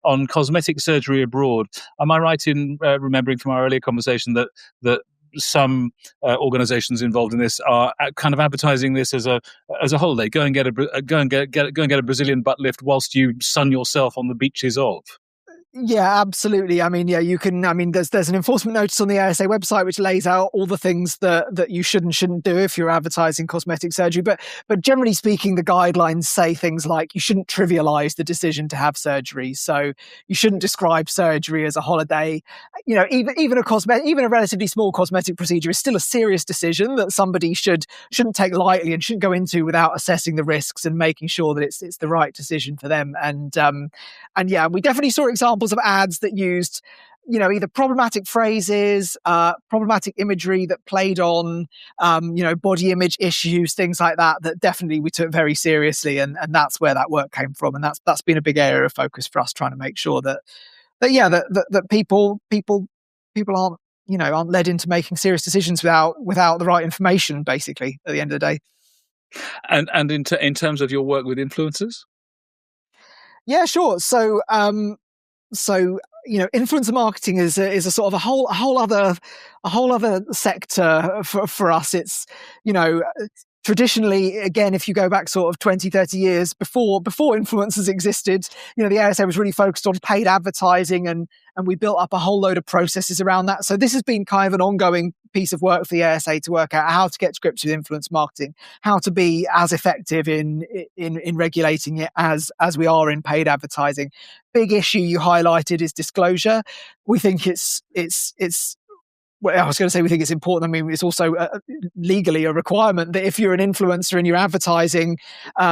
on cosmetic surgery abroad. Am I right in remembering from our earlier conversation that some organisations involved in this are kind of advertising this as a holiday? Go and get a Brazilian butt lift whilst you sun yourself on the beaches of. Yeah, absolutely. I mean, yeah, you can. I mean, there's an enforcement notice on the ASA website which lays out all the things that you should and shouldn't do if you're advertising cosmetic surgery. But generally speaking, the guidelines say things like you shouldn't trivialize the decision to have surgery. So you shouldn't describe surgery as a holiday. You know, even a relatively small cosmetic procedure is still a serious decision that somebody shouldn't take lightly and shouldn't go into without assessing the risks and making sure that it's the right decision for them. And yeah, we definitely saw examples of ads that used, you know, either problematic phrases, problematic imagery that played on, you know, body image issues, things like that definitely we took very seriously. And that's where that work came from. And that's been a big area of focus for us, trying to make sure that people aren't led into making serious decisions without the right information, basically, at the end of the day. And in terms of your work with influencers? Yeah, sure. So you know, influencer marketing is a sort of a whole other sector for us. It's, you know, traditionally, again, if you go back sort of 20, 30 years before influencers existed, you know, the ASA was really focused on paid advertising and we built up a whole load of processes around that. So this has been kind of an ongoing piece of work for the ASA to work out how to get to grips with influence marketing, how to be as effective in regulating it as we are in paid advertising. Big issue you highlighted is disclosure. We think well, I was going to say we think it's important. I mean, it's also legally a requirement that if you're an influencer and you're advertising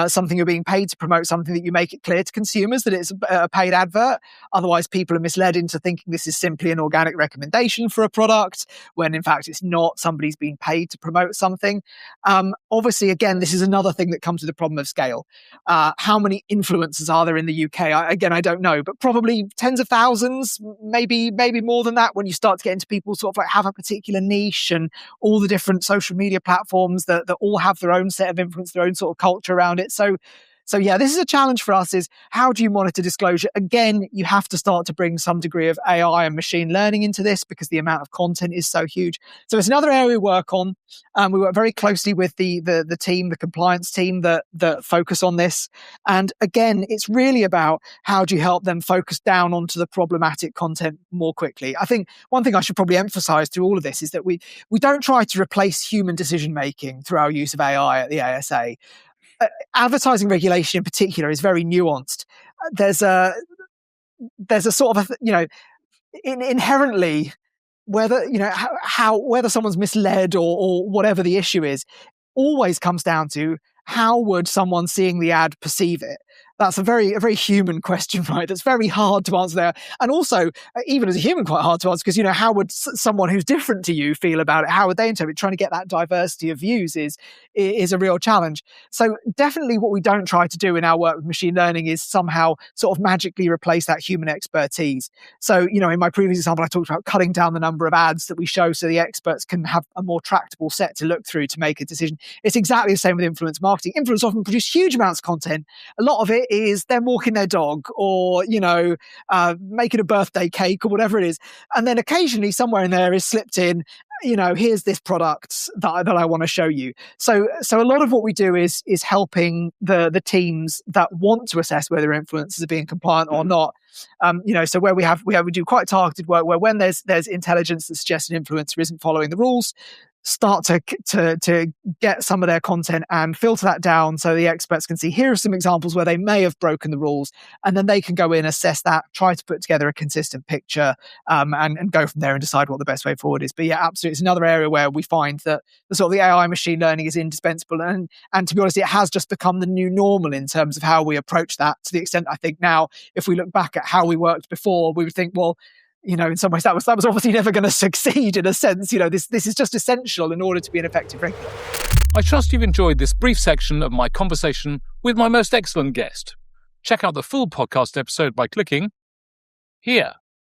something, you're being paid to promote something, that you make it clear to consumers that it's a paid advert. Otherwise, people are misled into thinking this is simply an organic recommendation for a product, when in fact it's not. Somebody's being paid to promote something. Obviously, again, this is another thing that comes with the problem of scale. How many influencers are there in the UK? I don't know, but probably tens of thousands, maybe more than that, when you start to get into people sort of like have a particular niche and all the different social media platforms that all have their own set of influence, their own sort of culture around it. So yeah, this is a challenge for us, is how do you monitor disclosure? Again, you have to start to bring some degree of AI and machine learning into this because the amount of content is so huge. So it's another area we work on. We work very closely with the team, the compliance team that focus on this. And again, it's really about how do you help them focus down onto the problematic content more quickly. I think one thing I should probably emphasize through all of this is that we don't try to replace human decision-making through our use of AI at the ASA. Advertising regulation in particular is very nuanced. There's a sort of inherently, whether whether someone's misled or whatever the issue is, always comes down to how would someone seeing the ad perceive it. That's a very human question, right? That's very hard to answer there. And also, even as a human, quite hard to answer, because, you know, how would someone who's different to you feel about it? How would they interpret it? Trying to get that diversity of views is a real challenge. So definitely what we don't try to do in our work with machine learning is somehow sort of magically replace that human expertise. So, you know, in my previous example, I talked about cutting down the number of ads that we show so the experts can have a more tractable set to look through to make a decision. It's exactly the same with influence marketing. Influencers often produce huge amounts of content. A lot of it is them walking their dog or, you know, making a birthday cake or whatever it is. And then occasionally somewhere in there is slipped in, you know, here's this product that I want to show you. So a lot of what we do is helping the teams that want to assess whether influencers are being compliant or not. You know, so where we do quite targeted work where when there's intelligence that suggests an influencer isn't following the rules, start to get some of their content and filter that down so the experts can see here are some examples where they may have broken the rules, and then they can go in, assess that, try to put together a consistent picture, and go from there and decide what the best way forward is. But yeah, absolutely, it's another area where we find that the sort of the AI machine learning is indispensable, and to be honest, it has just become the new normal in terms of how we approach that, to the extent I think now if we look back at how we worked before, we would think, well, you know, in some ways that was obviously never going to succeed. In a sense, you know, this is just essential in order to be an effective regulator. I trust you've enjoyed this brief section of my conversation with my most excellent guest. Check out the full podcast episode by clicking here.